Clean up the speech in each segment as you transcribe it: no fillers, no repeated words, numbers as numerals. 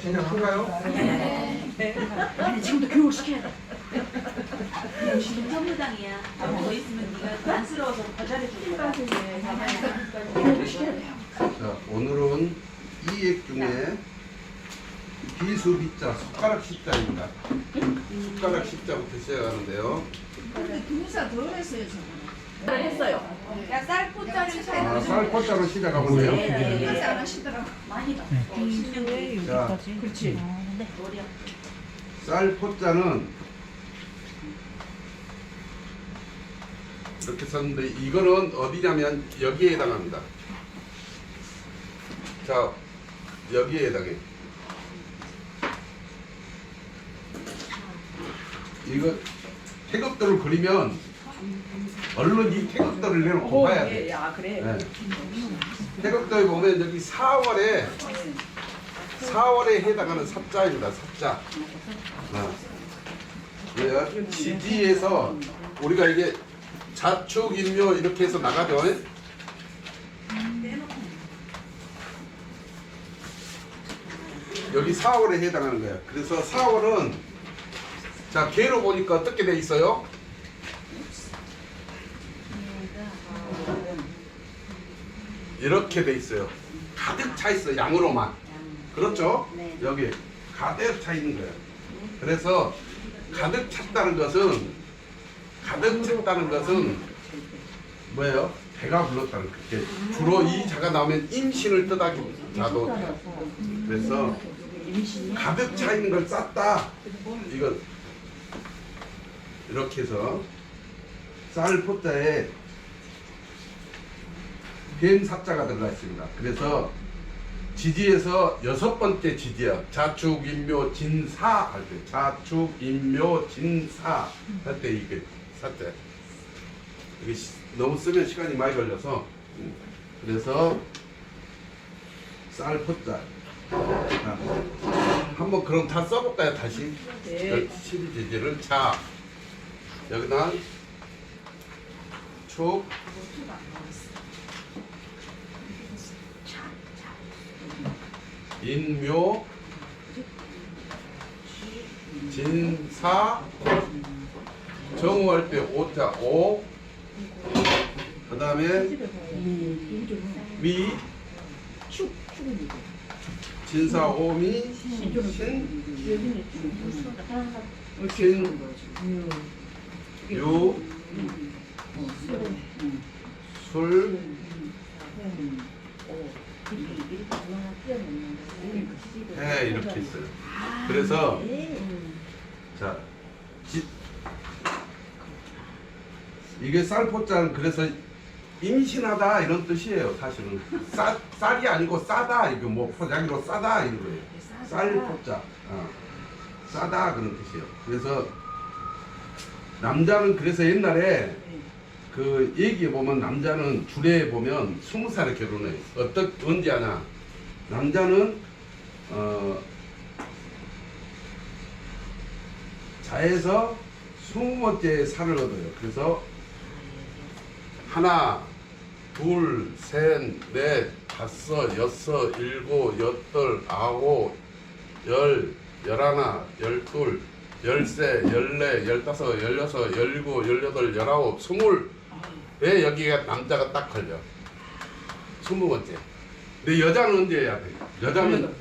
시작할까요? 아니 지금도 교육 시켜야 돼. 지금 선무당이야. 더 있으면 네가 안쓰러워서 더 잘해줄 거야. 교육 시켜야 돼요. 자, 오늘은 이액 중에 비수 비자, 숟가락 십자입니다. 숟가락 십자부터 시작하는데요. 근데 두사 더 했어요, 저는. 했어요. 야 쌀포짜리 아, 쌀포자로 시작하고요. 끝까지 안 하시더라고. 많이 넣어. 10년 자, 그렇지. 머리 아파. 쌀포자는 이렇게 썼는데 이거는 어디냐면 여기에 해당합니다. 자, 여기에 해당해. 이거 태극도를 그리면 얼른 이 태극도를 내놓고 봐야 돼. 아 그래. 네. 태극도에 보면 여기 4월에 해당하는 삽자입니다. 삽자. 지지에서 우리가 이게 자축인묘 이렇게 해서 나가죠. 여기 4월에 해당하는 거예요. 그래서 4월은 자 개로 보니까 어떻게 돼 있어요? 이렇게 돼 있어요. 가득 차 있어 양으로만. 그렇죠? 여기 가득 차 있는 거예요. 그래서 가득 찼다는 것은 뭐예요? 배가 불렀다는 그게 주로 이 자가 나오면 임신을 뜻하기도 돼요. 그래서 가득 차 있는 걸 쌌다. 이건 이렇게 해서 쌀포자에 뱀 사자가 들어가 있습니다. 그래서 지지에서 6번째 지지야. 자축인묘 진사 할 때, 자축인묘 진사 할 때 이게 사자. 이게 너무 쓰면 시간이 많이 걸려서 그래서 쌀포자. 한번 그럼 다 써볼까요 다시? 네. 12지지를 자 여기다 축 인묘 진사 정우할 때 오자 오 그 다음에 미 진사 오미 술 해 이렇게 있어요. 그래서 자 이게 쌀포자는 그래서 임신하다 이런 뜻이에요. 사실은 쌀이 아니고 싸다 이거 뭐 포장기로 싸다 이런 거예요. 쌀포자 싸다 그런 뜻이에요. 그래서 남자는 그래서 옛날에 그 얘기에 보면 남자는 주례에 보면 20살에 결혼해요. 언제 하냐? 남자는 자에서 20번째 살을 얻어요. 그래서 하나, 둘, 셋, 넷, 다섯, 여섯, 일곱, 여덟, 아홉, 열, 열하나, 열둘, 열세, 열네, 열다섯, 열여섯, 열일곱, 열여덟, 열아홉, 스물. 왜 여기가 남자가 딱 걸려? 20번째. 근데 여자는 언제 해야 돼? 여자는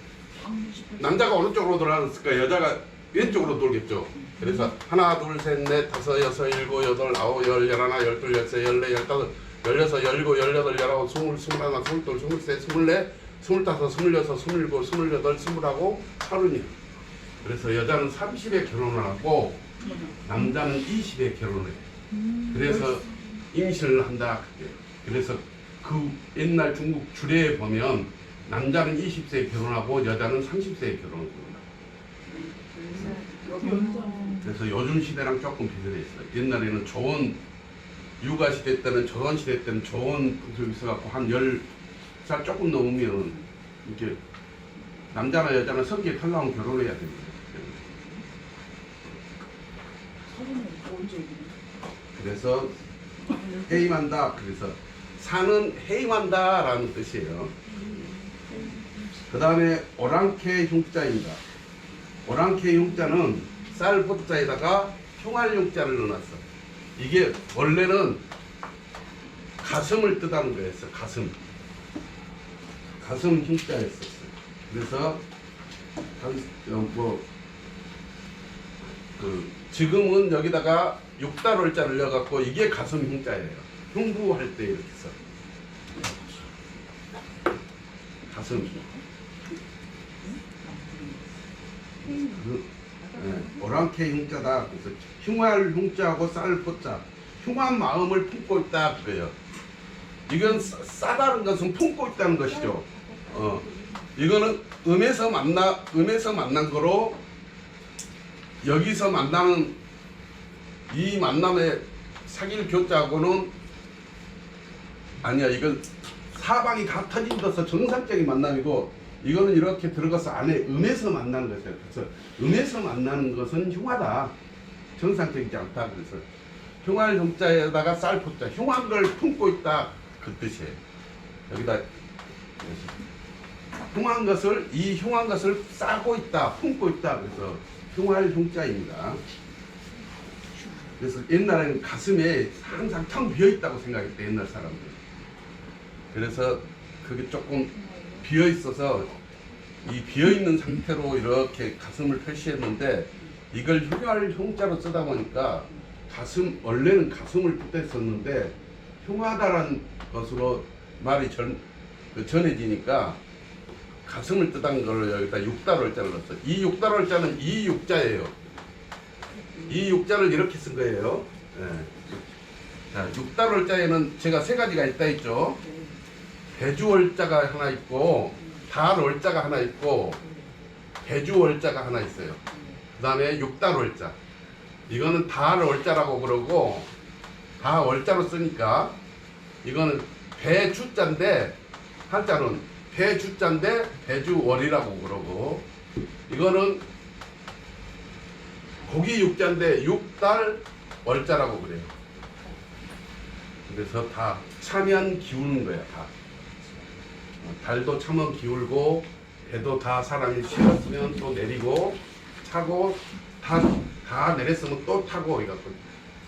남자가 오른쪽으로 돌아갔을까 여자가 왼쪽으로 돌겠죠. 그래서 하나, 둘, 셋, 넷, 다섯, 여섯, 일곱, 여덟, 아홉, 열, 열하나, 열둘, 열세, 열네, 열다섯, 열여섯, 열일곱, 열여덟, 열아홉, 스물, 스물하나, 스물둘, 스물셋, 스물넷, 스물다섯, 스물여섯, 스물일곱, 스물여덟, 스물아홉, 서른이야. 그래서 여자는 30에 결혼을 하고 남자는 20에 결혼을 해. 그래서 임신을 한다. 그래서 그 옛날 중국 주례에 보면 남자는 20세에 결혼하고 여자는 30세에 결혼을 합니다. 그래서 요즘 시대랑 조금 비슷해 있어요. 옛날에는 좋은 육아 시대 때는 조선 시대 때는 좋은 그게 있어갖고 한 10살 조금 넘으면 이렇게 남자나 여자나 성격이 탈나면 결혼해야 됩니다. 그래서 해임한다. 그래서 사는 해임한다라는 뜻이에요. 그 다음에 오랑캐 흉자입니다. 오랑캐 흉자는 쌀 포자에다가 흉할 흉자를 넣어놨어. 이게 원래는 가슴을 뜻하는 거였어. 가슴 흉자였었어. 그래서 지금은 여기다가 육달월자를 넣어갖고 이게 가슴 흉자예요. 흉부할 때 이렇게 써. 가슴. 오랑캐 흉자다. 그래서 흉할 흉자하고 쌀 포자. 흉한 마음을 품고 있다 그거예요. 이건 싸다는 것은 품고 있다는 것이죠. 이거는 음에서 만난 거로 여기서 만나는 이 만남의 사귈 교자하고는 아니야. 이건 사방이 다 터진 데서 정상적인 만남이고 이거는 이렇게 들어가서 안에 음에서 만나는 것이에요. 그래서 음에서 만나는 것은 흉하다. 정상적이지 않다. 그래서 흉할 흉자에다가 쌀 포자. 흉한 걸 품고 있다. 그 뜻이에요. 여기다 흉한 것을 싸고 있다. 품고 있다. 그래서 흉할 흉자입니다. 그래서 옛날에는 가슴에 항상 텅 비어 있다고 생각했대. 옛날 사람들. 그래서 그게 조금 비어 있어서 이 비어 있는 상태로 이렇게 가슴을 표시했는데 이걸 흉할 흉자로 쓰다 보니까 원래는 가슴을 뜻했었는데 흉하다라는 것으로 말이 전해지니까 가슴을 뜻한 걸 여기다 육달월자를 넣었어. 이 육달월자는 이 육자예요. 이 육자를 이렇게 쓴 거예요. 자, 육달월자에는 제가 세 가지가 있다 했죠. 배주월자가 하나 있고 달월자가 하나 있고 배주월자가 하나 있어요. 그 다음에 육달월자. 이거는 달월자라고 그러고 다 월자로 쓰니까 이거는 배주자인데 한자는 배주자인데 배주월이라고 그러고 이거는 고기 육자인데 육달 월자라고 그래요. 그래서 다 차면 기우는 거야. 다. 달도 차면 기울고 배도 다 사람이 실었으면 또 내리고 차고 다 내렸으면 또 타고 이갖고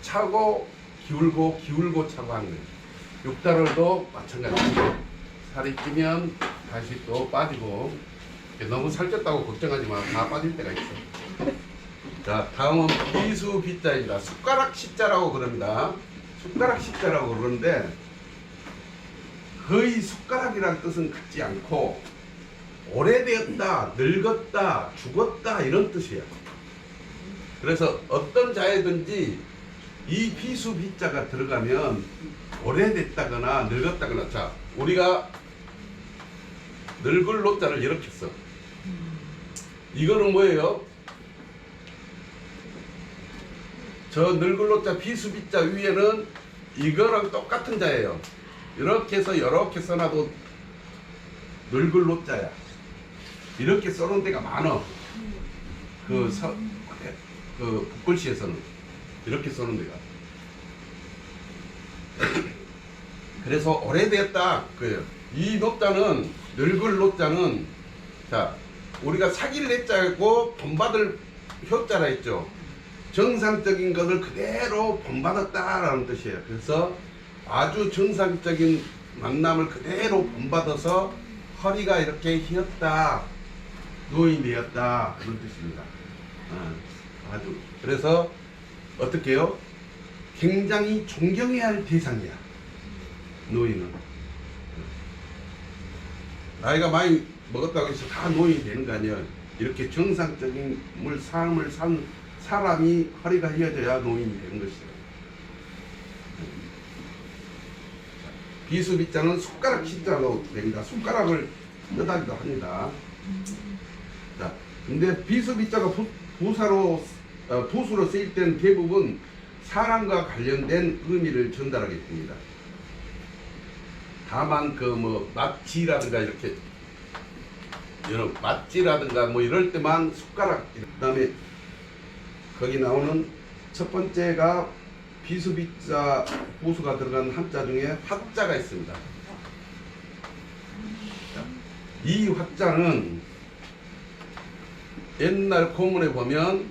차고 기울고 차고 하는 거예요. 육달월도 마찬가지고 살이 찌면 다시 또 빠지고 너무 살쪘다고 걱정하지 마. 다 빠질 때가 있어. 자, 다음은 비수 비자입니다. 숟가락 십자라고 그럽니다. 숟가락 십자라고 그러는데 거의 숟가락이라는 뜻은 갖지 않고 오래되었다, 늙었다, 죽었다 이런 뜻이에요. 그래서 어떤 자에든지 이 비수 비자가 들어가면 오래됐다거나 늙었다거나. 자, 우리가 늙을 노자를 이렇게 써. 이거는 뭐예요? 저 늙을 노자 비수 비자 위에는 이거랑 똑같은 자예요. 이렇게 해서 이렇게 써놔도 늙을 노자야. 이렇게 써놓은 데가 많아. 그 북글씨에서는 이렇게 써놓은 데가. 그래서 오래됐다 그예요. 이 노자는 늙을 노자는 자 우리가 사귈 내자고 본받을 효자라 했죠. 정상적인 것을 그대로 본받았다라는 뜻이에요. 그래서 아주 정상적인 만남을 그대로 본받아서 허리가 이렇게 휘었다, 노인이 되었다 그런 뜻입니다. 아주 그래서 어떻게 해요? 굉장히 존경해야 할 대상이야. 노인은 나이가 많이 먹었다고 해서 다 노인이 되는 거 아니야. 이렇게 정상적인 삶을 산 사람이 허리가 휘어져야 노인이 되는 것이에요. 비수비자는 숟가락 십자로 됩니다. 숟가락을 떠다기도 합니다. 자, 근데 비수비자가 부수로 쓰일 때는 대부분 사람과 관련된 의미를 전달하게 됩니다. 다만 그 뭐 맛지라든가 이렇게 이런 맛지라든가 뭐 이럴 때만 숟가락. 그다음에 거기 나오는 첫 번째가 비수비자 부수가 들어간 한자 중에 합자가 있습니다. 자, 이 화자는 옛날 고문에 보면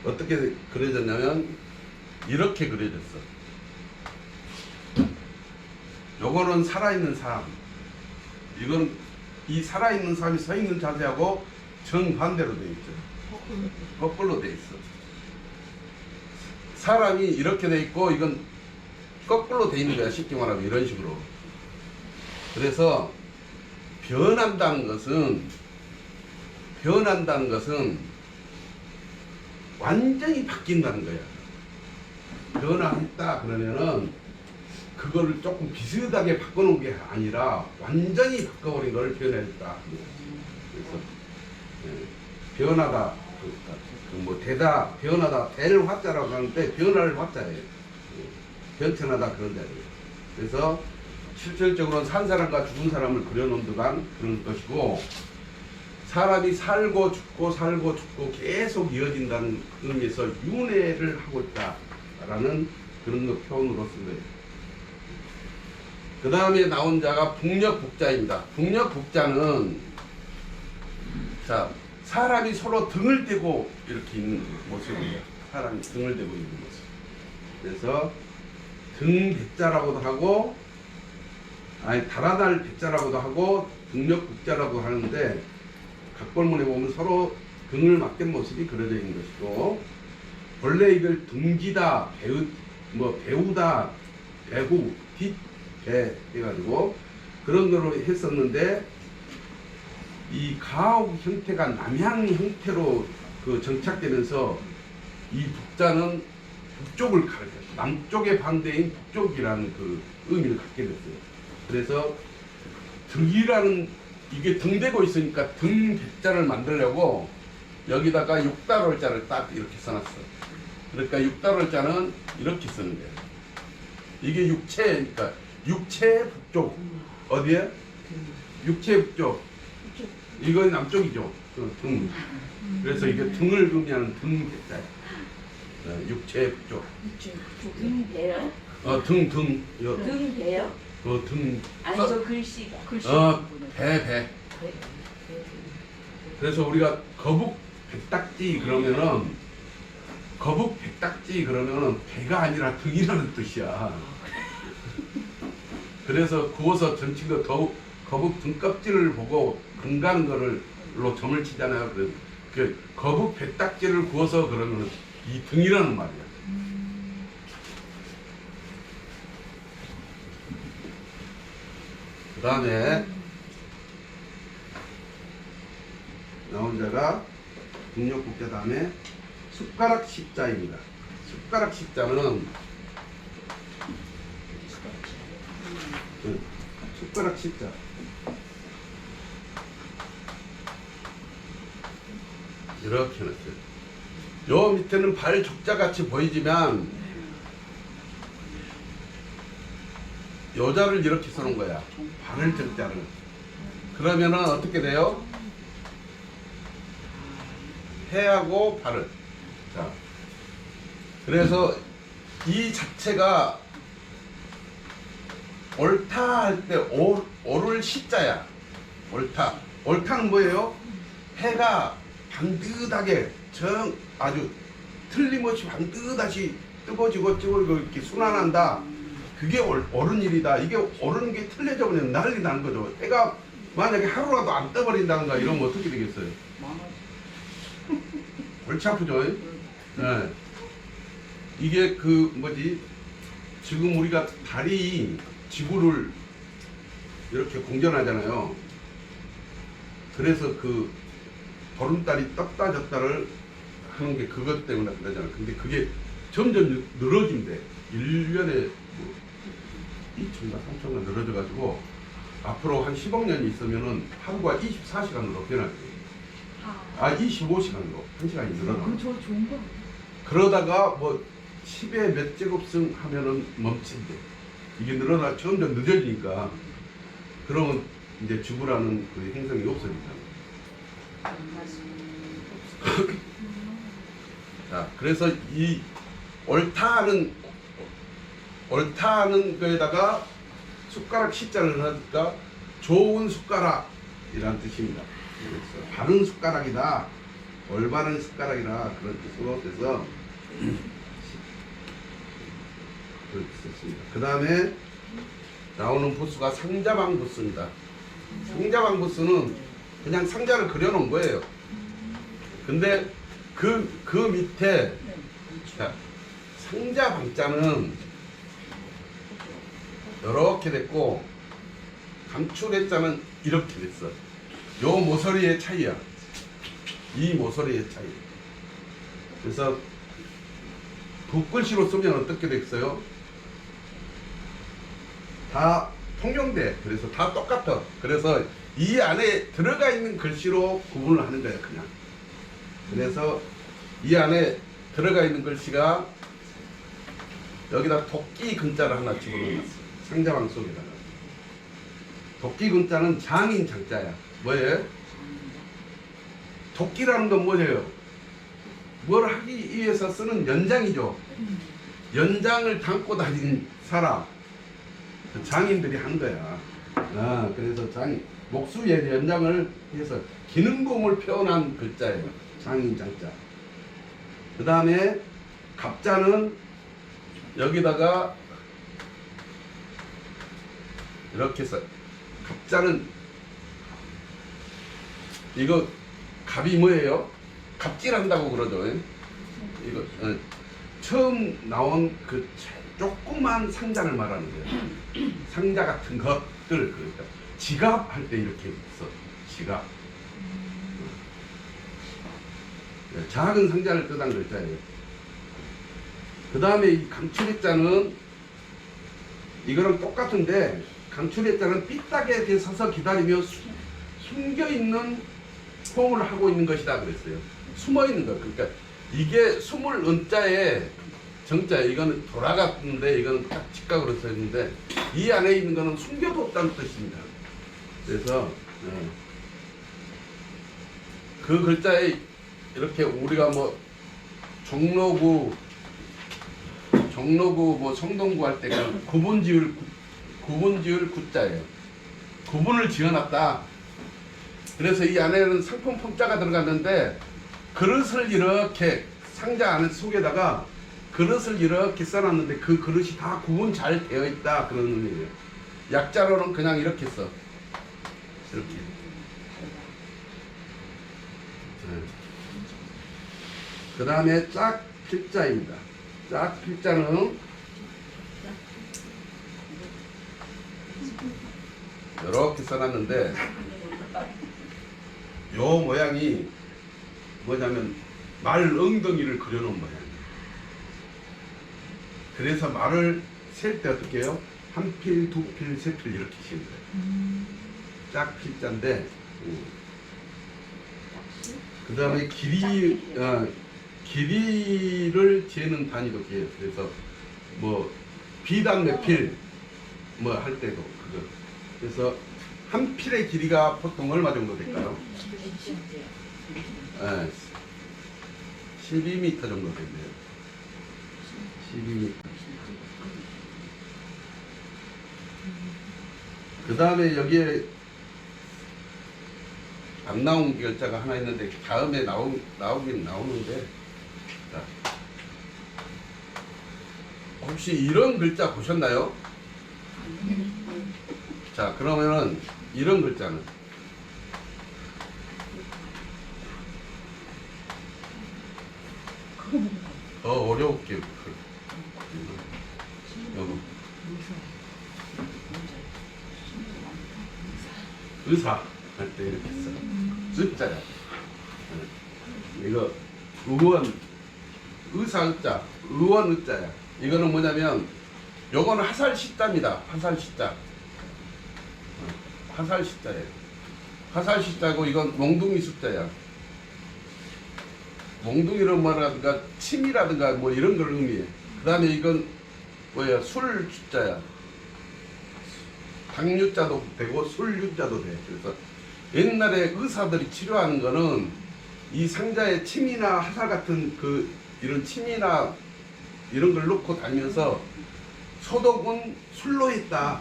어떻게 그려졌냐면 이렇게 그려졌어. 요거는 살아있는 사람. 이건 이 살아있는 사람이 서 있는 자세하고 정반대로 되어 있죠. 거꾸로 되어 있어. 사람이 이렇게 되어 있고 이건 거꾸로 되어 있는 거야. 쉽게 말하면 이런 식으로. 그래서 변한다는 것은 완전히 바뀐다는 거야. 변화했다 그러면은 그거를 조금 비슷하게 바꿔놓은 게 아니라 완전히 바꿔버린 걸 변화했다. 그래서 변하다, 변하다, 될 화자라고 하는데 변할 화자예요. 변천하다 그런 자리예요. 그래서 실질적으로는 산 사람과 죽은 사람을 그려놓은 듯한 그런 것이고, 사람이 살고 죽고 계속 이어진다는 의미에서 윤회를 하고 있다라는 그런 거 표현으로 쓴 거예요. 그 다음에 나온 자가 북녘북자입니다. 북녘북자는 자, 사람이 서로 등을 대고 이렇게 있는 모습이에요. 사람이 등을 대고 있는 모습. 그래서 등 대자라고도 하고, 아니 달아날 대자라고도 하고, 북녘북자라고 하는데 각벌문에 보면 서로 등을 맞댄 모습이 그려져 있는 것이고, 원래 이걸 등기다, 배우다, 배후, 뒷배 해가지고 그런 거로 했었는데, 이 가옥 형태가 남향 형태로 그 정착되면서 이 북자는 북쪽을 가르쳐요. 남쪽의 반대인 북쪽이라는 그 의미를 갖게 됐어요. 그래서 등이라는, 이게 등대고 있으니까 등 백자를 만들려고 여기다가 육달월자를 딱 이렇게 써놨어. 그러니까 육달월자는 이렇게 쓰는 거예요. 이게 육체니까 육체 북쪽. 어디에? 육체 북쪽. 이건 남쪽이죠. 등. 그래서 이게 등을 의미하는 등 백자예요. 육체 북쪽. 등 배요? 등. 등 배요? 등. 아니 저 글씨가. 배. 그래서 우리가 거북 백딱지 그러면은 배가 아니라 등이라는 뜻이야. 그래서 구워서 전치가 더욱 거북 등껍질을 보고 금가는 거를로 점을 치잖아요. 그래서 그 거북 백딱지를 구워서 그러면 이 등이라는 말이야. 그 다음에 나온 자가 북녘북자 다음에 숟가락 십자입니다. 숟가락 십자는 숟가락 십자. 이렇게 해놨어요. 요 밑에는 발 족자 같이 보이지만 여자를 이렇게 써놓은 거야. 발을 적자를. 그러면은 어떻게 돼요? 해하고 발을. 자, 그래서 이 자체가 옳다 할 때 오를 시자야. 옳다는 뭐예요? 해가 반듯하게 아주 틀림없이 반듯하게 뜨거지고 이렇게 순환한다. 그게 옳은 일이다. 이게 옳은 게 틀려져 버리면 난리 나는 거죠. 해가 만약에 하루라도 안 떠버린다든가 이러면 어떻게 되겠어요? 골치 아프죠? 네. 이게 지금 우리가 달이 지구를 이렇게 공전하잖아요. 그래서 그 보름달이 떴다 졌다를 하는 게 그것 때문에 그러잖아요. 근데 그게 점점 늘어진대. 1년에 2천가 3천가 늘어져가지고 앞으로 한 10억 년이 있으면은 하루가 24시간으로 변하거든요. 25시간으로 1시간이 늘어나. 그럼 저 좋은 거. 그러다가 10의 몇 제곱승 하면은 멈춘대. 이게 늘어나 점점 늦어지니까 그러면 이제 지구라는 그 행성이 없어진다. 자, 그래서 이 옳다는 거에다가 숟가락 시자를 하니까 좋은 숟가락이라는 뜻입니다. 그래서 바른 숟가락이다, 올바른 숟가락이다 그런 뜻으로 돼서 그렇게 썼습니다. 그 다음에 나오는 부수가 상자방 부수입니다. 상자방 부수는 그냥 상자를 그려놓은 거예요. 근데 그 밑에 자, 상자 방자는 이렇게 됐고 감출의 자는 이렇게 됐어. 요 모서리의 차이야. 이 모서리의 차이. 그래서 붓글씨로 쓰면 어떻게 됐어요? 다 통용돼. 그래서 다 똑같아. 그래서 이 안에 들어가 있는 글씨로 구분을 하는 거야, 그냥. 그래서 이 안에 들어가 있는 글씨가 여기다 도끼 근자를 하나 집어넣었어. 상자방 속에다가. 도끼 근자는 장인 장자야. 뭐예요? 도끼라는 건 뭐예요? 뭘 하기 위해서 쓰는 연장이죠. 연장을 담고 다니는 사람. 장인들이 한 거야. 그래서 목수의 연장을 해서 기능공을 표현한 글자예요. 장인 장자. 그 다음에 갑자는 여기다가 이렇게 해서 갑자는 이거 갑이 뭐예요? 갑질한다고 그러죠. 이거 처음 나온 그 조그만 상자를 말하는 거예요. 상자 같은 것들. 그러니까 지갑 할 때 이렇게 있어. 지갑. 작은 상자를 뜻한 글자예요. 그 다음에 이 강추리자는 이거랑 똑같은데 강추리자는 삐딱하게 서서 기다리며 숨겨있는 호응을 하고 있는 것이다 그랬어요. 숨어있는 것. 그러니까 이게 숨을 은자에 정자에 이거는 돌아갔는데 이거는 딱 직각으로 써있는데 이 안에 있는 거는 숨겨뒀다는 뜻입니다. 그래서 그 글자에 이렇게 우리가 뭐 종로구 뭐 성동구 할 때 구분 지을 구자예요. 구분을 지어놨다. 그래서 이 안에는 상품 품자가 들어갔는데 그릇을 이렇게 상자 안에 속에다가 그릇을 이렇게 써놨는데 그 그릇이 다 구분 잘 되어 있다 그런 의미예요. 약자로는 그냥 이렇게 써. 이렇게. 그 다음에 짝필자입니다. 짝필자는 이렇게 써놨는데 요 모양이 뭐냐면 말 엉덩이를 그려놓은 모양이에요. 그래서 말을 셀 때 어떻게 해요? 한 필, 두 필, 세 필 이렇게 세는 거예요. 짝필자인데 그 다음에 길이를 재는 단위도 돼요. 그래서 뭐 비단 몇 필 뭐 할 때도 그거. 그래서 한 필의 길이가 보통 얼마 정도 될까요? 12m 정도 된대요. 12m. 그 다음에 여기에 안 나온 글자가 하나 있는데 다음에 나오긴 나오는데 자, 혹시 이런 글자 보셨나요? 자, 그러면은 이런 글자는 더 어렵게 여기 의사 할 때 이렇게 써. 의자야. 이거 의원 의사 의자, 의원 의자야. 이거는 뭐냐면 요거는 화살 시자입니다. 화살 시자. 화살 시자예요. 화살 시자고 이건 몽둥이 숫자야. 몽둥이를 뭐라든가 침이라든가 뭐 이런 걸 의미해. 그 다음에 이건 뭐야 술 숫자야. 당유자도 되고 술유자도 돼. 그래서 옛날에 의사들이 치료하는 거는 이 상자에 침이나 화살 같은 그 이런 침이나 이런 걸 넣고 다니면서 소독은 술로 했다.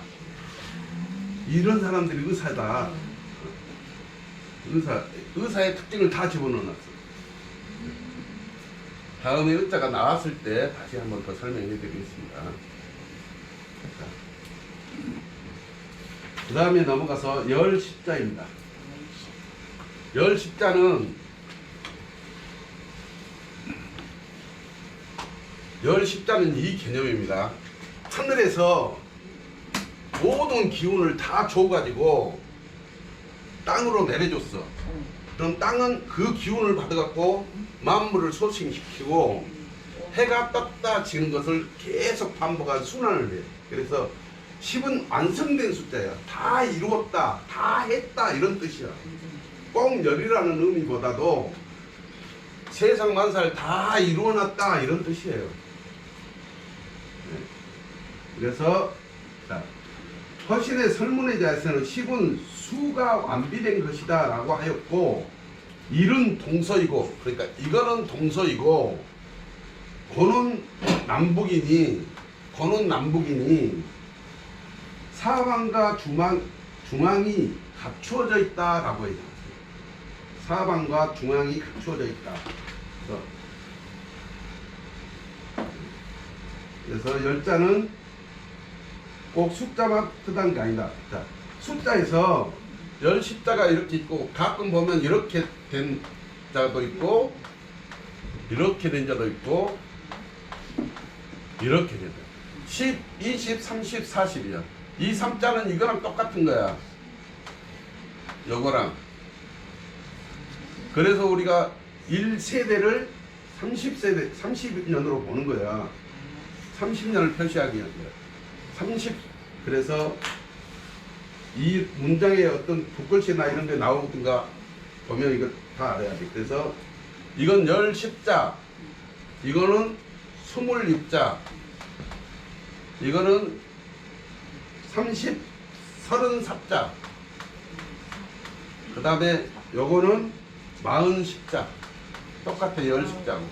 이런 사람들이 의사다. 의사의 특징을 다 집어넣어놨어. 다음에 의자가 나왔을 때 다시 한번 더 설명해 드리겠습니다. 그 다음에 넘어가서 열 십자입니다. 열 십자는 이 개념입니다. 하늘에서 모든 기운을 다 줘가지고 땅으로 내려줬어. 그럼 땅은 그 기운을 받아갖고 만물을 소생시키고 해가 떴다 지는 것을 계속 반복한 순환을 해. 그래서 10은 완성된 숫자야. 다 이루었다, 다 했다 이런 뜻이야. 꼭 열이라는 의미보다도 세상 만사를 다 이루어놨다 이런 뜻이에요. 그래서 자, 허신의 설문에 대해서는 10은 수가 완비된 것이다 라고 하였고, 일은 동서이고, 그러니까 이거는 동서이고 고는 남북이니 사방과 중앙이 갖추어져 있다 라고 해요. 사방과 중앙이 갖추어져 있다. 그래서 열자는 꼭 숫자만 뜻한 게 아니다. 자, 숫자에서 열 십자가 이렇게 있고, 가끔 보면 이렇게 된 자도 있고, 이렇게 된 자도 있고, 이렇게 된 자. 10, 20, 30, 40이야. 이 3자는 이거랑 똑같은 거야. 요거랑. 그래서 우리가 1세대를 30세대, 30년으로 보는 거야. 30년을 표시하기 위한 거야. 30, 그래서 이 문장에 어떤 북글씨나 이런 데 나오든가 보면 이거 다 알아야 돼. 그래서 이건 열 십자, 이거는 스물 입자, 이거는 30, 30삽자, 그 다음에 요거는 40십자. 똑같아. 열 십자고.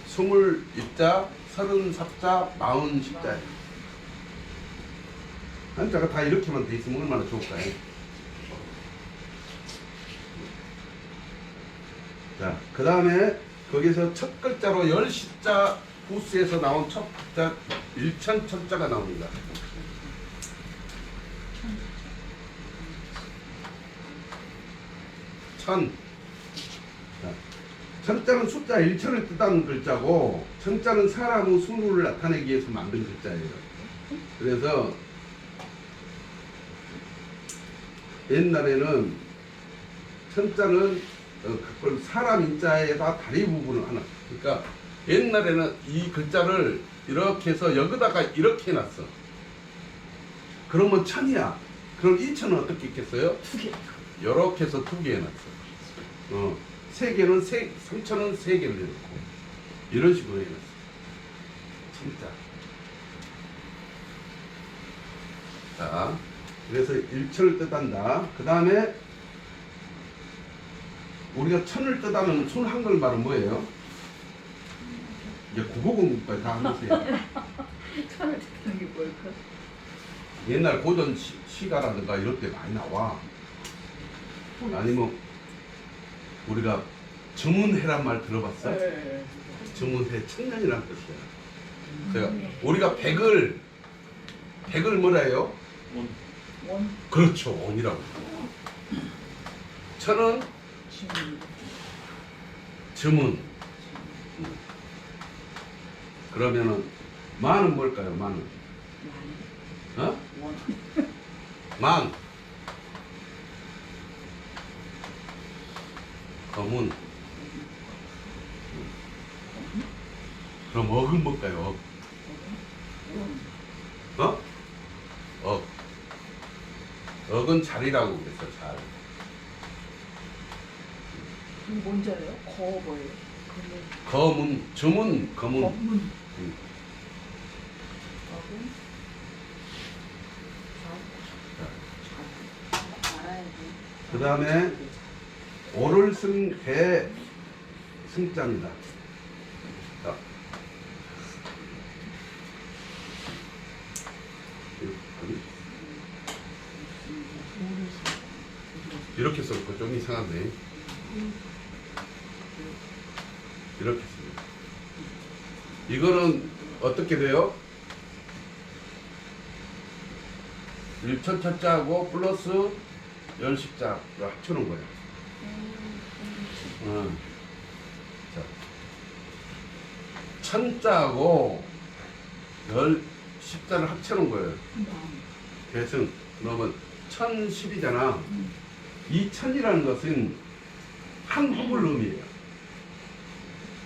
20입자, 30삽자, 40십자. 한자가 다 이렇게만 돼 있으면 얼마나 좋을까요? 자, 그 다음에 거기서 첫 글자로 열 십자 부스에서 나온 첫 글자 일천 천자가 나옵니다. 천. 자, 천자는 숫자 1천을 뜻하는 글자고, 천자는 사람의 수를 나타내기 위해서 만든 글자예요. 그래서 옛날에는 천자는 그걸 사람 인자에다 다리 부분을 하나. 그러니까 옛날에는 이 글자를 이렇게 해서 여기다가 이렇게 해놨어. 그러면 천이야. 그럼 이 천은 어떻게 있겠어요? 두 개. 이렇게 해서 두 개 해놨어. 세 개는 삼천은 세 개를 해놓고 이런 식으로 해놨어. 천자. 자, 그래서 일천을 뜻한다. 그 다음에 우리가 천을 뜻하는 손 한글 말은 뭐예요? 이제 국어공부까지 다 하세요. 천을 듣는 게 뭘까? 옛날 고전 시가라든가 이럴 때 많이 나와. 아니면 우리가 정운해란 말 들어봤어? 네. 정운해, 천년이라는 뜻이야. 제가 우리가 백을 뭐라 해요? 원. 그렇죠, 원이라고. 천은 점은. 그러면은 만은 뭘까요? 만은? 어? 만. 검은. 그럼 억은 뭘까요? 억. 어? 억. 억은 자리라고 그랬어. 잘. 이게 뭔지 알아요? 거 뭐예요? 검은, 점은 검은. 검문. 그 다음에 오를 쓴 배 승자입니다. 자. 이렇게 썼고 좀 이상한데 이렇게 씁니다. 이거는 어떻게 돼요? 1천 천자하고 플러스 10십자를 합쳐놓은 거예요. 자, 천자하고 10십자를 합쳐놓은 거예요. 대승 넣으면 1010이잖아. 이 천이라는 것은 한 홉을 의미해요.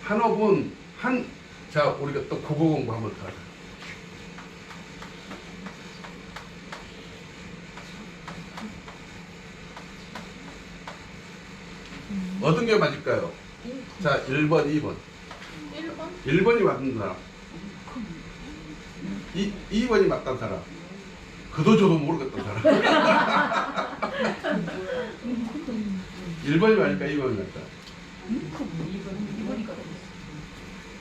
한 홉은 자, 우리가 또 국어 공부 한번 더 하자. 어떤 게 맞을까요? 자, 1번, 2번. 1번이 맞는 사람. 2번이 맞단 사람. 그도 저도 모르겠던 사람. 1번이 맞을까? 2번이 맞을까? 2번이니까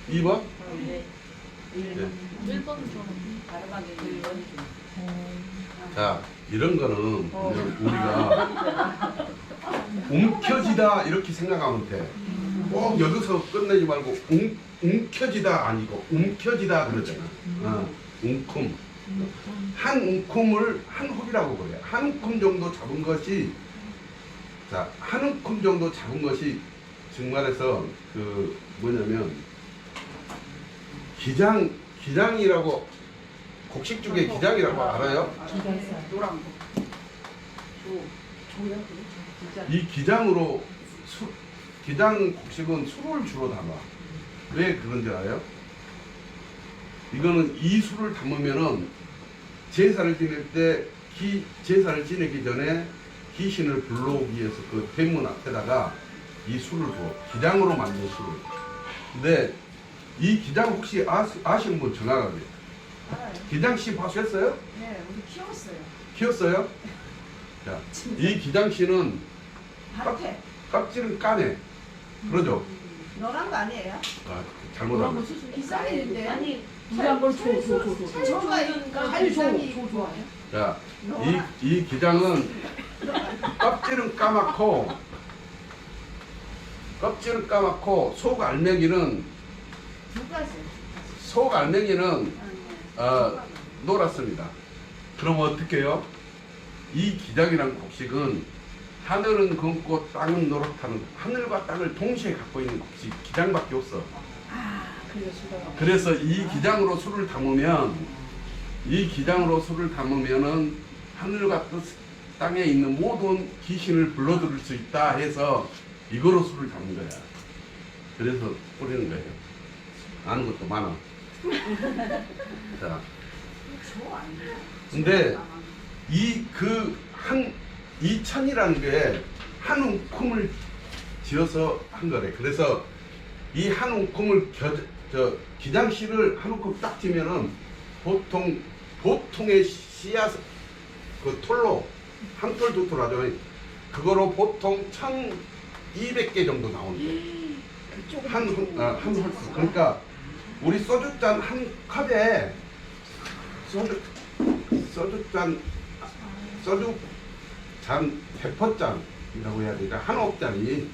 2번? 네. 1번은 저는 바람하게 1번이죠. 자, 이런 거는 우리가 움켜지다 이렇게 생각하면 돼. 꼭 여기서 끝내지 말고 움켜지다 아니고 움켜지다 그러잖아. 움큼. 한 움큼을 한 홉이라고 그래. 한 움큼 정도 잡은 것이, 자, 한 움큼 정도 잡은 것이 정말해서 그 뭐냐면 기장이라고, 곡식 중에 기장이라고 알아요? 노란 거. 조야 이 기장으로 기장 곡식은 수를 주로 담아. 왜 그런지 알아요? 이거는 이 수를 담으면은 제사를 지낼 때 제사를 지내기 전에 귀신을 불러오기 위해서 그 대문 앞에다가 이 수를 줘. 기장으로 만든 수를. 근데 이 기장 혹시 아시는 분 전화가 돼요? 기장씨 봐셨어요? 네, 우리 키웠어요. 키웠어요? 자, 이 기장씨는 밭에 껍질은 까네. 그러죠? 노란 거 아니에요? 아, 잘못하면. 비싸는데 아니 노란 걸 줘. 철수가 빨리 줘. 기장이 좋아요. 자, 이 기장은 껍질은 까맣고 속 알맹이는 두 가지. 노랗습니다. 그럼 어떻게 해요? 이 기장이란 곡식은 하늘은 검고 땅은 노랗다는, 하늘과 땅을 동시에 갖고 있는 곡식 기장밖에 없어. 그래서 이 기장으로 술을 담으면은 하늘과 땅에 있는 모든 귀신을 불러들일 수 있다 해서 이거로 술을 담는 거야. 그래서 뿌리는 거예요. 아는 것도 많아. 자, 근데 이 천이라는 게 한 움큼을 지어서 한 거래. 그래서 이 한 움큼을 기장씨를 한 움큼 딱 지면은 보통의 씨앗 그 톨로 한 톨 두 톨 하죠. 그거로 보통 1200개 정도 나오는 거예요. 한 홀수. 그러니까 우리 소주잔 한 컵에 소주잔 100%잔이라고 해야 되니까 한 홉잔이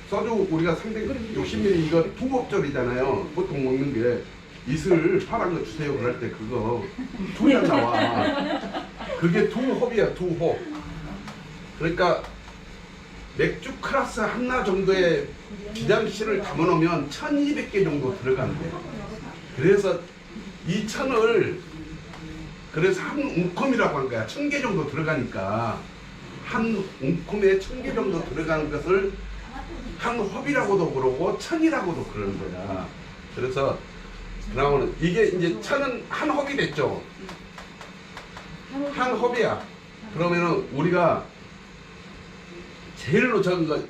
소주 우리가 360ml 이거 2홉짜리잖아요. 보통 먹는 게 이슬 파란 거 주세요 그럴 때 그거 2잔 나와. 그게 2홉이야 2홉. 그러니까 맥주 클래스 하나 정도의 기장씨를 담아놓으면 1200개 정도 들어간대. 그래서 이 천을 그래서 한 움큼이라고 한 거야. 1000개 정도 들어가니까 한 움큼에 1000개 정도 들어가는 것을 한 홉이라고도 그러고 천이라고도 그러는 거야. 그래서 그러면 이게 이제 천은 한 홉이 됐죠. 한 홉이야. 그러면은 우리가 제일로 적은 거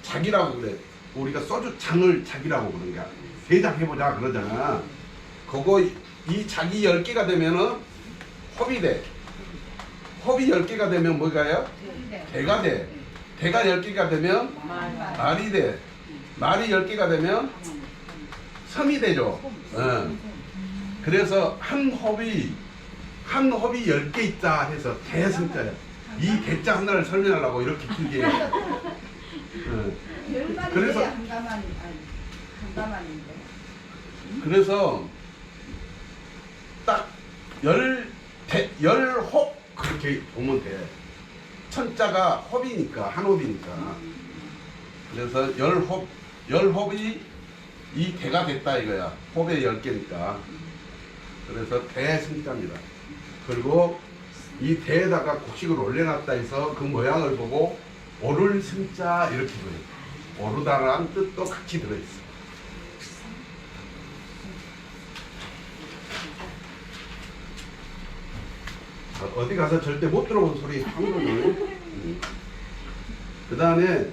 작이라고 그래. 우리가 소주 잔을 작이라고 그러는 거야. 3장 해보자 그러잖아. 그거 이 작이 10개가 되면은 홉이 돼. 홉이 10개가 되면 뭐가요? 대가 돼. 대가 10개가 되면 말이 돼. 말이 10개가 되면 섬이 되죠. 그래서 한 홉이 10개 있다 해서 대성자야. 이 대자 하나를 설명하려고 이렇게 길게. 열마리 그래서- 돼야 한가만인데. 그래서 딱 열홉 그렇게 보면 돼. 천자가 홉이니까 한 홉이니까. 그래서 열홉이 이 대가 됐다 이거야. 홉의 10개니까. 그래서 대승자입니다. 그리고 이 대에다가 곡식을 올려놨다 해서 그 모양을 보고 오를 승자 이렇게 보여요. 오르다라는 뜻도 같이 들어있어. 어디 가서 절대 못 들어본 소리 한 거는. 그 다음에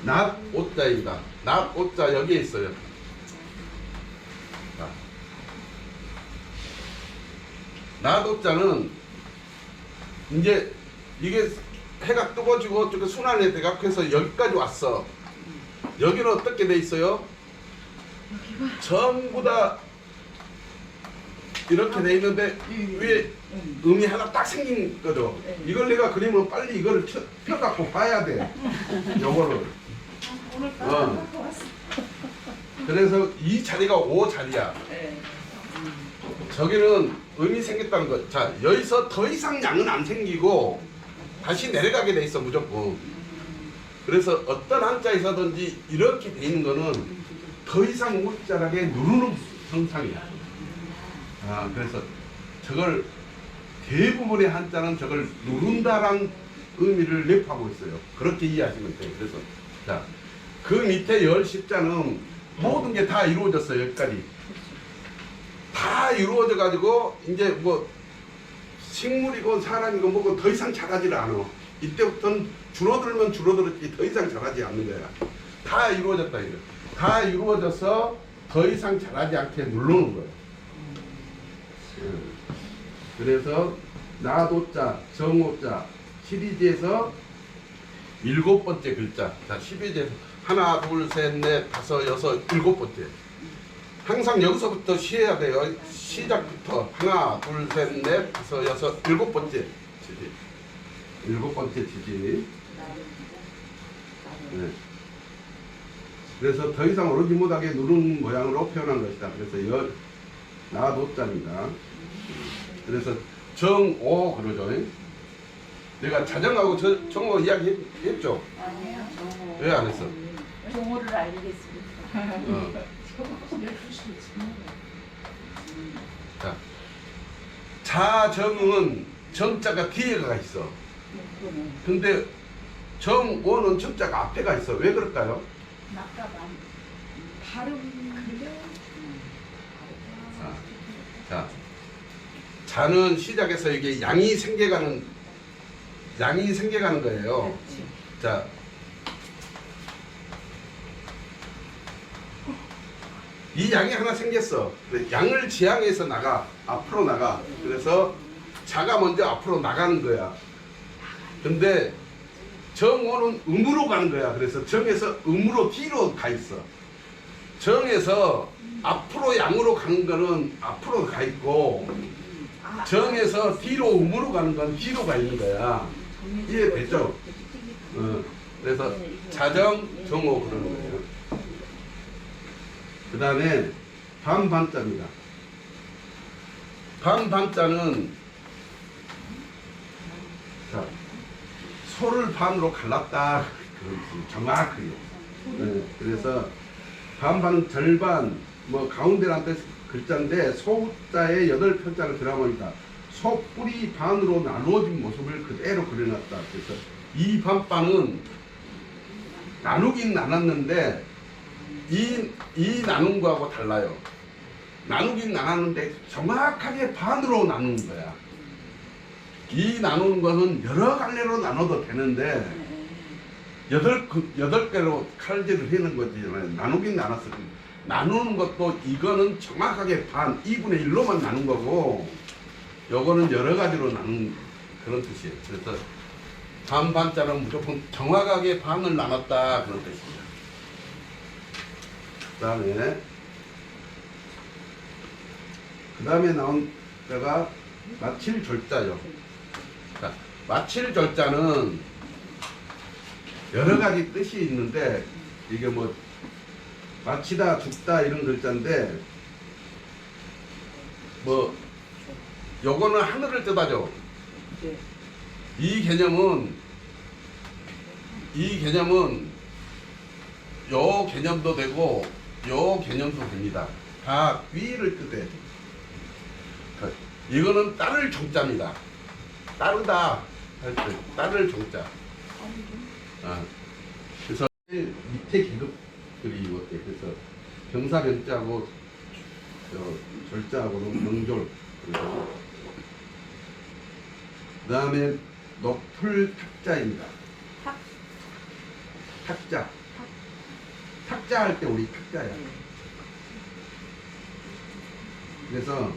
낫 오자입니다. 낫 오자 여기에 있어요. 자, 낫 오자는 이제 이게 해가 뜨거지고 저기 순환에 대각해서 여기까지 왔어. 여기는 어떻게 돼 있어요? 전부 다 이렇게 돼 있는데 위에 음이 하나 딱 생긴 거죠. 이걸 내가 그리면 빨리 이걸 펴갖고 봐야 돼. 요거를. 그래서 이 자리가 5 자리야. 저기는 음이 생겼다는 거. 자, 여기서 더 이상 양은 안 생기고 다시 내려가게 돼 있어 무조건. 그래서 어떤 한자에서든지 이렇게 돼 있는 거는 더 이상 못자라게 누르는 형상이야. 아, 그래서 저걸 대부분의 한자는 저걸 누른다란 의미를 내포하고 있어요. 그렇게 이해하시면 돼요. 그래서 자, 그 밑에 열 십자는 모든 게 다 이루어졌어요. 여기까지 다 이루어져 가지고 이제 뭐 식물이고 사람이고 뭐고 더 이상 자라지를 않아. 이때부터는 줄어들면 줄어들었지 더 이상 자라지 않는 거야. 다 이루어졌다 이거. 다 이루어져서 더 이상 자라지 않게 누르는 거예요. 그래서 나도자, 정오자 시리즈에서 7번째 글자. 자, 12제에서 하나, 둘, 셋, 넷, 다섯, 여섯, 7번째. 항상 여기서부터 쉬어야 돼요. 시작부터 하나, 둘, 셋, 넷, 다섯, 여섯, 7번째 지지. 7번째 지지. 네. 그래서 더 이상 오르지 못하게 누른 모양으로 표현한 것이다. 그래서 나도자입니다. 그래서 정오 그러죠. 내가 자정하고 정오 이야기 했죠? 아니에요. 왜 안 했어? 종호를 알리겠습니다. 자, 자정은 정자가 뒤에 가 있어. 근데 정오는 정자가 앞에 가 있어. 왜 그럴까요? 자, 자는 시작해서 이게 양이 생겨가는 거예요. 자, 이 양이 하나 생겼어. 양을 지향해서 앞으로 나가. 그래서 자가 먼저 앞으로 나가는 거야. 근데 정오는 음으로 가는 거야. 그래서 정에서 음으로 뒤로 가 있어. 정에서 앞으로 양으로 가는 거는 앞으로 가 있고, 정에서 뒤로 음으로 가는 건 뒤로 가 있는 거야. 이해됐죠? 그래서 자정, 정오 그러는 거예요. 그 다음에 반반자입니다. 반반자는 자, 소를 반으로 갈랐다. 그렇지. 정확해요. 네, 그래서 반반은 절반, 뭐 가운데란 뜻 글자인데 소자에 8편자를 들어보니까 소 뿌리 반으로 나누어진 모습을 그대로 그려놨다. 그래서 이 반반은 나누긴 나눴는데 이 나눈 거하고 달라요. 나누긴 나눴는데 정확하게 반으로 나누는 거야. 이 나누는 것은 여러 갈래로 나눠도 되는데 8개로 칼질을 해놓은 거지. 나누긴 나눴어. 나누는 것도 이거는 정확하게 반, 2분의 1로만 나눈 거고 요거는 여러 가지로 나눈 그런 뜻이에요. 그래서 반반자는 무조건 정확하게 반을 나눴다 그런 뜻입니다. 그 다음에 나온 자가 마칠 졸자요. 자, 마칠 절자는 여러 가지 뜻이 있는데 이게 뭐 마치다 죽다 이런 글자인데 뭐 요거는 하늘을 뜻하죠. 네. 이 개념은 요 개념도 되고 요 개념도 됩니다. 다 위를 뜻해. 이거는 따를 종자입니다. 따르다 할 때 따를 종자. 그래서 밑에 계급들이 이것들 그래서 병사 병자하고 절자하고는 명졸. 그 다음에 높을 탁자입니다. 탁자. 탁자 할 때 우리 탁자야. 그래서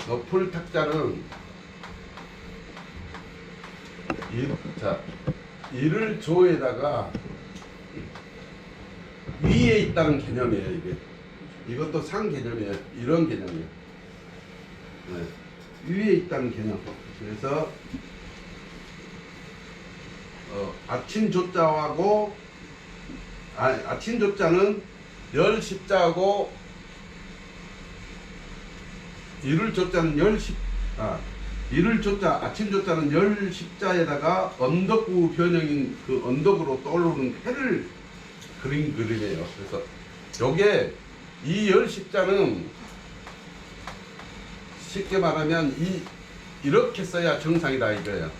높을 탁자는 이를 조에다가 위에 있다는 개념이에요. 이게 이것도 상 개념이에요. 이런 개념이에요. 네. 위에 있다는 개념. 그래서 아침 조자하고 아침 조자는 열 십자하고 이를 조자는 이를 조자 아침 조자는 열 십자에다가 언덕구 변형인 그 언덕으로 떠오르는 해를 그린 그림이에요. 그래서 요게 이 열 십자는 쉽게 말하면 이렇게 써야 정상이다 이거예요.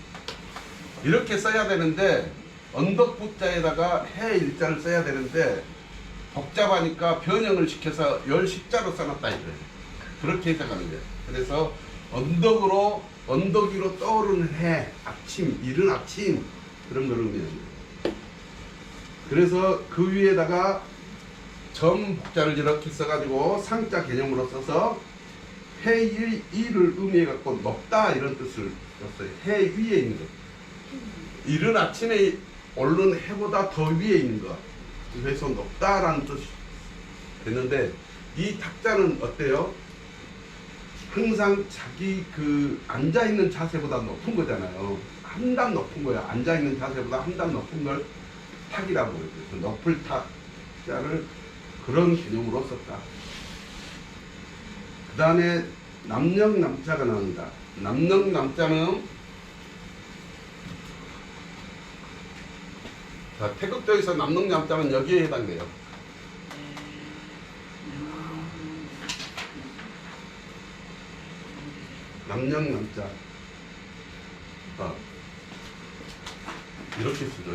이렇게 써야 되는데 언덕구자에다가 해 일자를 써야 되는데 복잡하니까 변형을 시켜서 열 십자로 써놨다 이거예요. 그렇게 해석하는 거예요. 그래서 언덕 위로 떠오르는 해, 아침, 이른 아침 그런 거를 의미합니다. 그래서 그 위에다가 점 복자를 이렇게 써가지고 상자 개념으로 써서 해의 이를 의미해갖고 높다 이런 뜻을 썼어요. 해 위에 있는 것. 이른 아침에 오르는 해보다 더 위에 있는 것. 그래서 높다라는 뜻이 됐는데 이 탁자는 어때요? 항상 자기 그 앉아있는 자세보다 높은 거잖아요. 한 단 높은 거야. 앉아있는 자세보다 한 단 높은 걸 탁이라고 해요. 그래서 높을 탁자를 그런 개념으로 썼다. 그 다음에 남령남자가 나옵니다. 남령남자는 태극도에서 남령남자는 여기에 해당돼요. 남령남자 이렇게 쓰죠.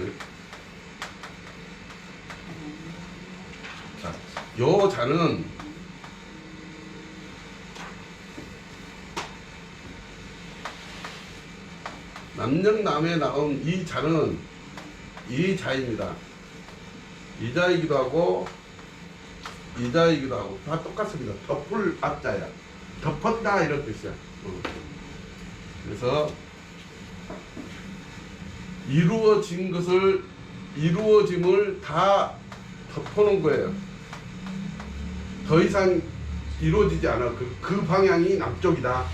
자, 요 자는 남령남에 나온 이 자는 이 자입니다. 이 자이기도 하고 이 자이기도 하고 다 똑같습니다. 덮을 앞자야. 덮었다 이런 뜻이야. 그래서 이루어짐을 다 덮어놓은 거예요. 더 이상 이루어지지 않아. 그 방향이 남쪽이다.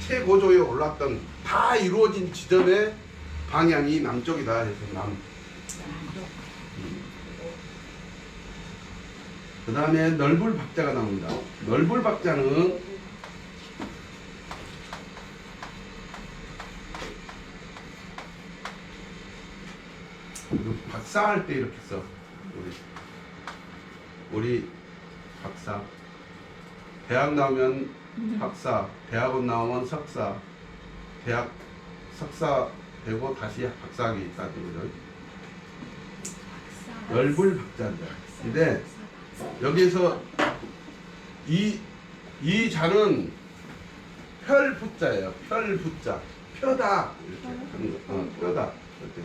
최고조에 올랐던 다 이루어진 지점의 방향이 남쪽이다 해서 남. 그 다음에 넓을 박자가 나옵니다. 넓을 박자는 박사할 때 이렇게 써. 우리 박사. 대학 나오면 박사, 대학원 나오면 석사, 대학 석사 되고 다시 박사학위 있다는 거죠. 넓을 박자입니다. 근데 여기서 이 자는 펼부자예요. 펼부자. 펴다. 이렇게 하는 거. 펴다. 이렇게.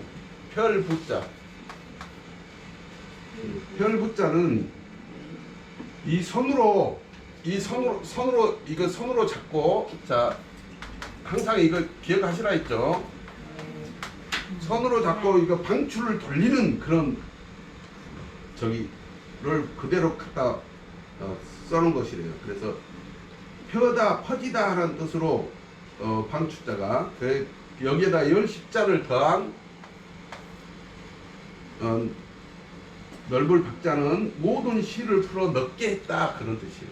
펼부자. 펼부자는 이 손으로 이거 손으로 잡고 자 항상 이거 기억하시라 했죠. 손으로 잡고 이거 방출을 돌리는 그런 저기를 그대로 갖다 써놓은 것이래요. 그래서 펴다 퍼지다 하는 뜻으로 방출자가 여기에다 10자를 더한 넓을 박자는 모든 시를 풀어 넣게 했다 그런 뜻이에요.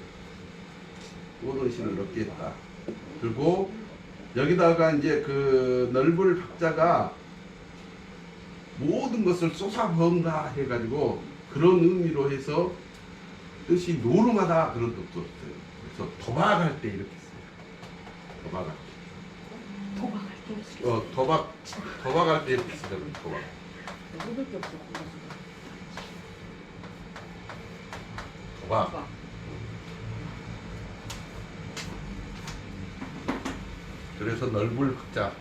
모든 시를 넣게 했다. 그리고 여기다가 이제 그 넓을 박자가 모든 것을 쏟아부은다 해가지고 그런 의미로 해서 뜻이 노름하다 그런 뜻도 없어요. 그래서 도박할 때 이렇게 써요. 도박할 때. 도망갈 때. 도박할 때 이렇게 쓰잖아요. 도박. 묻을 게 없어. 도박. 그래서 넓을 박자.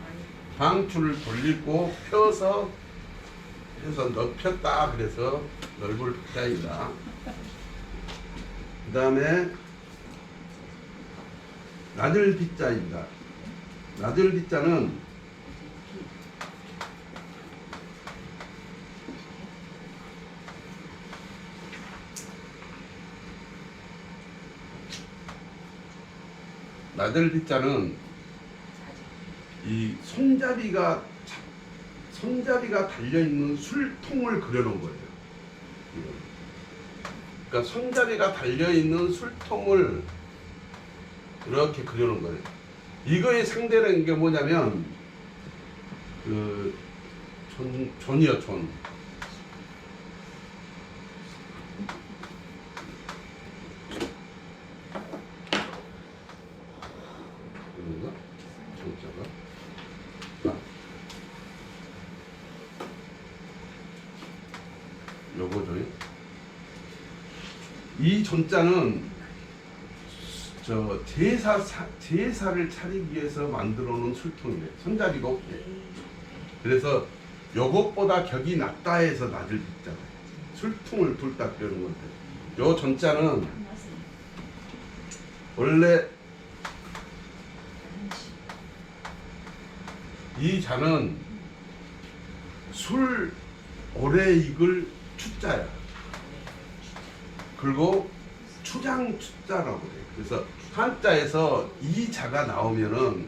방출을 돌리고 펴서 넓혔다 그래서 넓을 박자이다. 그 다음에 낮을 빗자입니다. 낮을 빗자는 낮을 빗자는 이 손잡이가 달려있는 술통을 그려놓은 거예요. 그러니까 손잡이가 달려있는 술통을 이렇게 그려놓은 거예요. 이거의 상대는 게 뭐냐면 존이요, 존. 이건가? 존자가. 요거죠. 이 존자는 제사를 차리기 위해서 만들어 놓은 술통이래요. 손잡이가 없게. 그래서 요것보다 격이 낮다 해서 낮을 빗자가 술통을 둘다 그려는 건데, 요 존자는 원래 이 자는 술 오래 익을 추자야. 그리고 추장 추자라고 그래요. 그래서 한자에서 이 자가 나오면은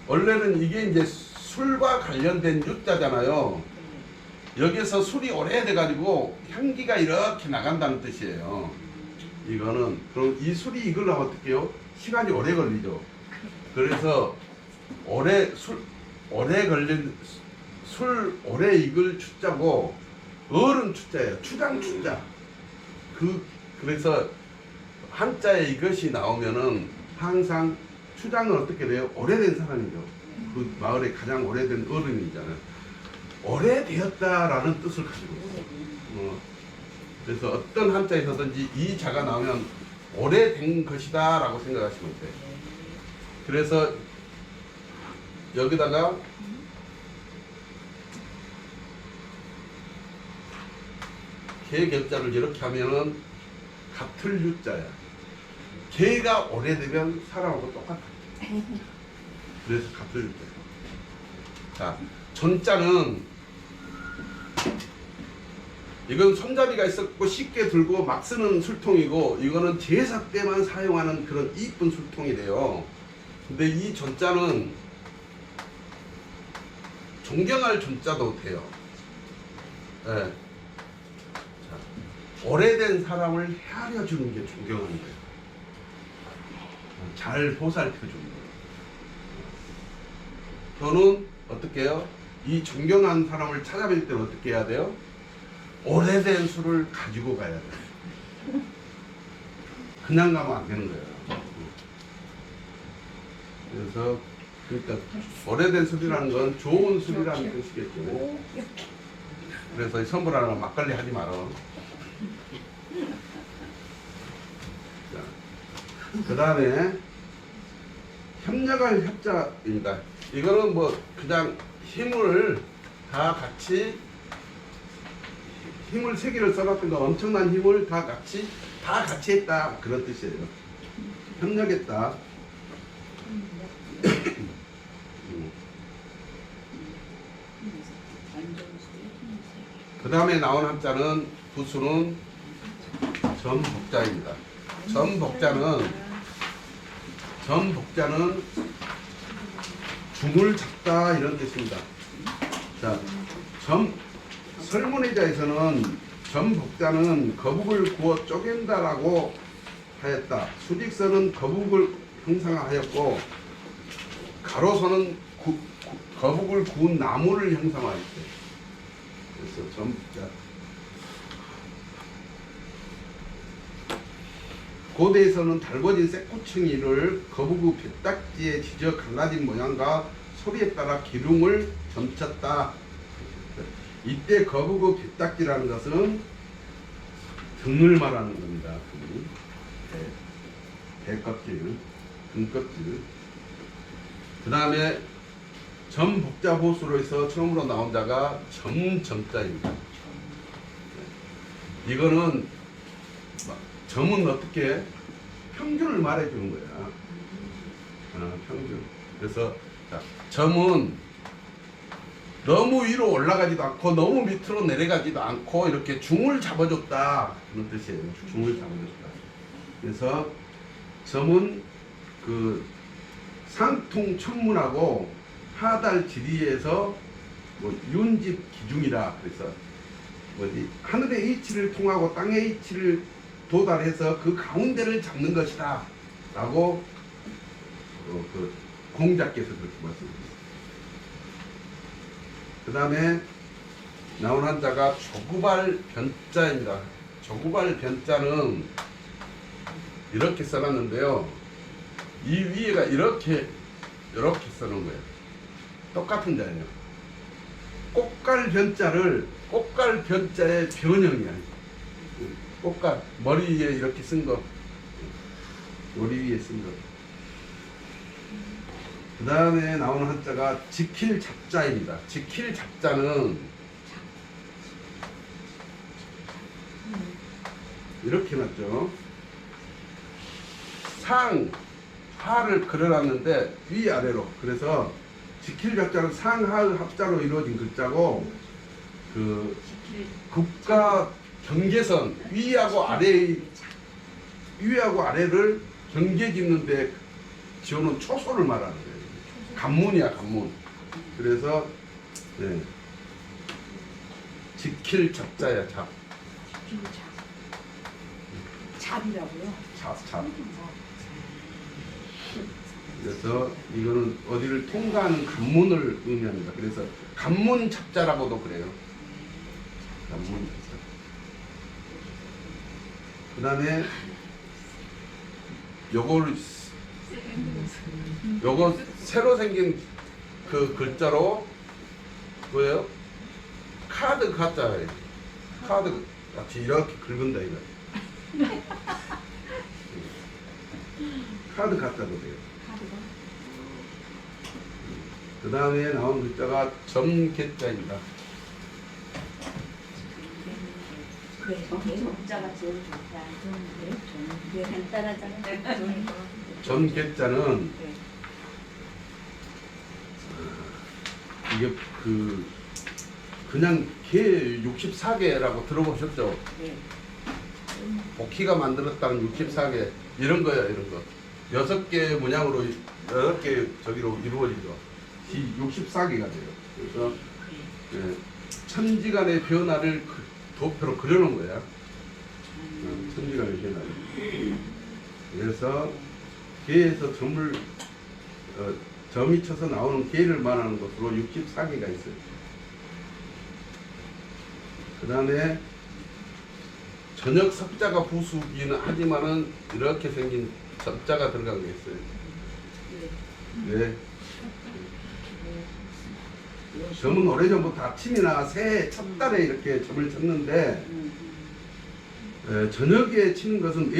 원래는 이게 이제 술과 관련된 유자잖아요. 여기서 술이 오래돼 가지고 향기가 이렇게 나간다는 뜻이에요. 이거는 그럼 이 술이 익으려면 어떻게 해요? 시간이 오래 걸리죠. 그래서 술 오래 익을 추자고 어른 추자예요. 추장 추자. 그래서 한자에 이것이 나오면은 항상 추장은 어떻게 돼요? 오래된 사람이죠. 그 마을에 가장 오래된 어른이잖아요. 오래되었다라는 뜻을 가지고 있어요. 그래서 어떤 한자에서든지 이 자가 나오면 오래된 것이다 라고 생각하시면 돼요. 그래서 여기다가 개격자를 이렇게 하면은 같을 유자야. 개가 오래되면 사람하고 똑같아. 그래서 같을 유자야. 자, 전자는 이건 손잡이가 있었고 쉽게 들고 막 쓰는 술통이고, 이거는 제사 때만 사용하는 그런 이쁜 술통이래요. 근데 이 전자는 존경할 존자도 돼요. 네. 오래된 사람을 헤아려 주는 게 존경하는 거예요. 잘 보살펴 주는 거예요. 저는 어떻게 해요? 이 존경하는 사람을 찾아뵐 때는 어떻게 해야 돼요? 오래된 술을 가지고 가야 돼요. 그냥 가면 안 되는 거예요. 그래서 그러니까 오래된 술이라는 건 좋은 술이라는 뜻이겠죠. 그래서 선물하는 막걸리 하지 말어. 그 다음에 협력할 협자입니다. 이거는 뭐 그냥 힘을 세 개를 써놨던 거, 엄청난 힘을 다 같이 했다 그런 뜻이에요. 협력했다. 그 다음에 나온 한자는 부수는 전복자입니다. 전복자는 중을 잡다 이런 뜻입니다. 자, 설문의자에서는 전복자는 거북을 구워 쪼갠다라고 하였다. 수직선은 거북을 형상화하였고 가로선은 거북을 구운 나무를 형상화했대. 그래서 전복자. 고대에서는 달궈진 쇠꼬챙이를 거북의 뱃딱지에 지져 갈라진 모양과 소리에 따라 기둥을 점쳤다. 이때 거북의 뱃딱지라는 것은 등을 말하는 겁니다. 배껍질, 등껍질. 그 다음에 전복자 보수로 해서 처음으로 나온 자가 점자입니다. 이거는 점은 어떻게 평균을 말해주는 거야. 평균. 그래서 자, 점은 너무 위로 올라가지도 않고 너무 밑으로 내려가지도 않고 이렇게 중을 잡아줬다 그런 뜻이에요. 중을 잡아줬다. 그래서 점은 그 상통 천문하고 하달 지리에서 뭐 윤집 기중이라 그래서 뭐지 하늘의 이치를 통하고 땅의 이치를 도달해서 그 가운데를 잡는 것이다 라고 그 공자께서 그렇게 말씀하셨습니다. 그 다음에 나온 한자가 조구발 변자입니다. 조구발 변자는 이렇게 써놨는데요. 이 위에가 이렇게 써놓은 거예요. 똑같은 자예요. 꽃갈 변자의 변형이야. 꽃갈 머리 위에 이렇게 쓴 거, 머리 위에 쓴 거. 그 다음에 나오는 한자가 지킬 잡자입니다. 지킬 잡자는 이렇게 놨죠. 하를 그려놨는데 위아래로. 그래서 지킬 잡자는 상하 합자로 이루어진 글자고 그 국가 경계선 위하고 아래를 경계 짓는데 지어놓은 초소를 말하는 거예요. 간문이야, 간문. 그래서 네. 지킬 잡자야, 잡. 잡이라고요? 잡. 그래서 이거는 어디를 통과하는 간문을 의미합니다. 그래서 간문 잡자라고도 그래요. 간문 잡자. 그 다음에 요거 새로 생긴 그 글자로 뭐예요? 카드 가짜예요. 카드 같이 이렇게 긁은다 이거. 카드 가짜도 돼요. 그 다음에 나온 글자가 점개자입니다. 점자가 제일 좋다. 간단하잖아요. 점개자는 이게 그냥 개 64개라고 들어보셨죠? 복희가 만들었다는 64개 이런 거야, 이런 거. 6개 문양으로 6개 저기로 이루어지죠. 64개가 돼요. 그래서 예, 천지간의 변화를 도표로 그려놓은 거야. 천지간의 변화를. 그래서 개에서 점이 쳐서 나오는 개를 말하는 것으로 64개가 있어요. 그 다음에 저녁 석자가 부수기는 하지만은 이렇게 생긴 점자가 들어간 게 있어요. 네. 점은 오래전부터 아침이나 새해 첫 달에 이렇게 점을 쳤는데 저녁에 치는 것은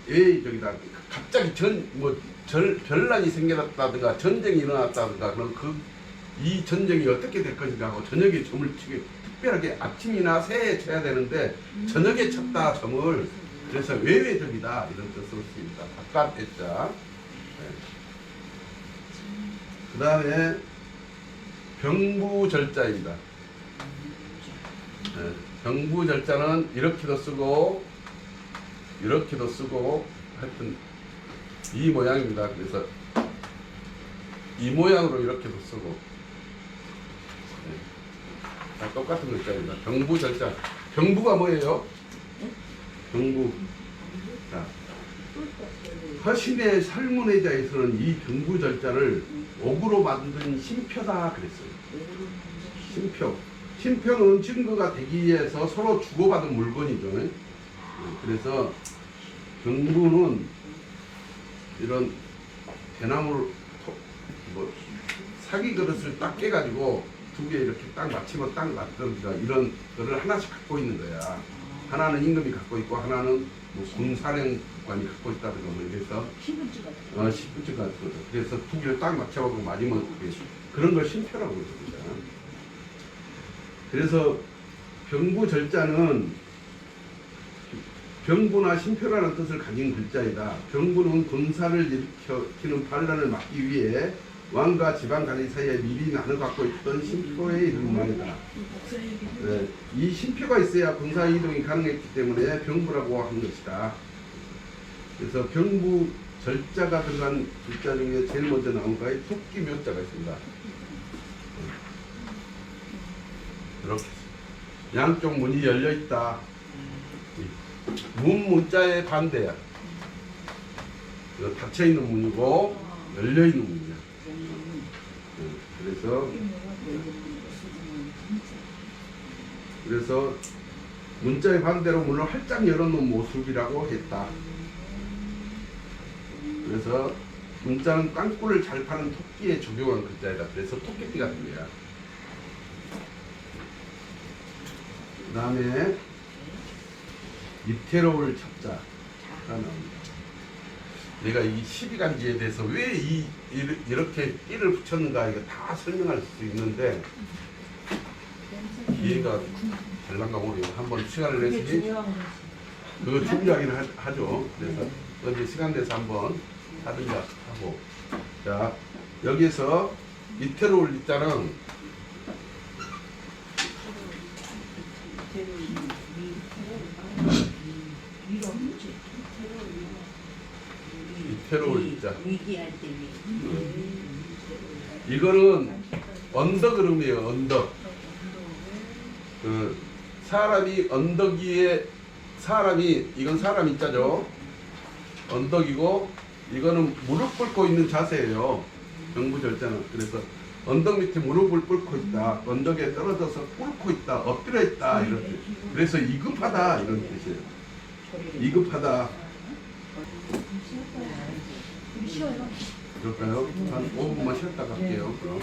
외적이다. 갑자기 별난이 생겨났다든가 전쟁이 일어났다든가 그럼 이 전쟁이 어떻게 될 것인가 하고 저녁에 점을 치게 특별하게 아침이나 새해에 쳐야 되는데 저녁에 쳤다 점을. 그래서 외외적이다 이런 뜻으로 씁니다. 바깥 애자. 그 다음에 병부절자입니다. 병부절자는 이렇게도 쓰고 이렇게도 쓰고 하여튼 이 모양입니다. 그래서 이 모양으로 이렇게도 쓰고 다 똑같은 글자입니다. 병부절자. 병부가 뭐예요? 병부. 자, 허신의 설문의자에서는 이 병부절자를 옥으로 만든 심표다 그랬어요. 심표. 심표는 증거가 되기 위해서 서로 주고받은 물건이죠. 그래서 병부는 이런 대나무를 뭐 사기 그릇을 딱 깨가지고 두 개 이렇게 딱 맞추면 딱 맞던가 이런 거를 하나씩 갖고 있는 거야. 하나는 임금이 갖고 있고 하나는 뭐 군사령관이 갖고 있다든가 뭐 이래서 신분증 같은 신분증 같은 거죠. 그래서 두 개를 딱 맞춰갖고 맞으면 그런 걸 심표라고 그러거든요. 그래서 병부절자는 병부나 심표라는 뜻을 가진 글자이다. 병부는 군사를 일으키는 반란을 막기 위해 왕과 지방관리 사이에 미리 나눠 갖고 있던 심표의 이름입니다. 네, 이 심표가 있어야 군사 이동이 가능했기 때문에 병부라고 한 것이다. 그래서 병부 절자가 들어간 글자 중에 제일 먼저 나온 거에 토끼 묘자가 있습니다. 이렇게 양쪽 문이 열려 있다. 문자의 반대야. 닫혀 있는 문이고 열려 있는 문이야. 그래서 문자의 반대로 문을 활짝 열어놓은 모습이라고 했다. 그래서 문자는 깡꿀을 잘 파는 토끼에 적용한 글자이다. 그래서 토끼띠 같은 거야. 그 다음에 이태로울 찹자가 나옵니다. 내가 이 12간지에 대해서 왜 이렇게 띠를 붙였는가 이거 다 설명할 수 있는데 기회가 될란가 모르겠어요. 한번 시간을 내시니 그거 중요하긴 하죠. 그래서 어디 시간 내서 한번 하든가 하고. 자, 여기서 이태로울 이자는 이태로울 이자. 위기할 때 이거는 언덕 그름이에요. 언덕. 그 사람이 언덕 위에 이건 사람 인자죠. 언덕이고 이거는 무릎 꿇고 있는 자세예요. 병부절자는. 그래서 언덕 밑에 무릎을 꿇고 있다. 언덕에 떨어져서 꿇고 있다. 엎드려 있다. 이런 뜻. 그래서 이급하다 이런 뜻이에요. 이급하다. 쉬어요. 그럴까요? 한 5분만 쉬었다 갈게요. 그럼.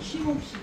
쉼없이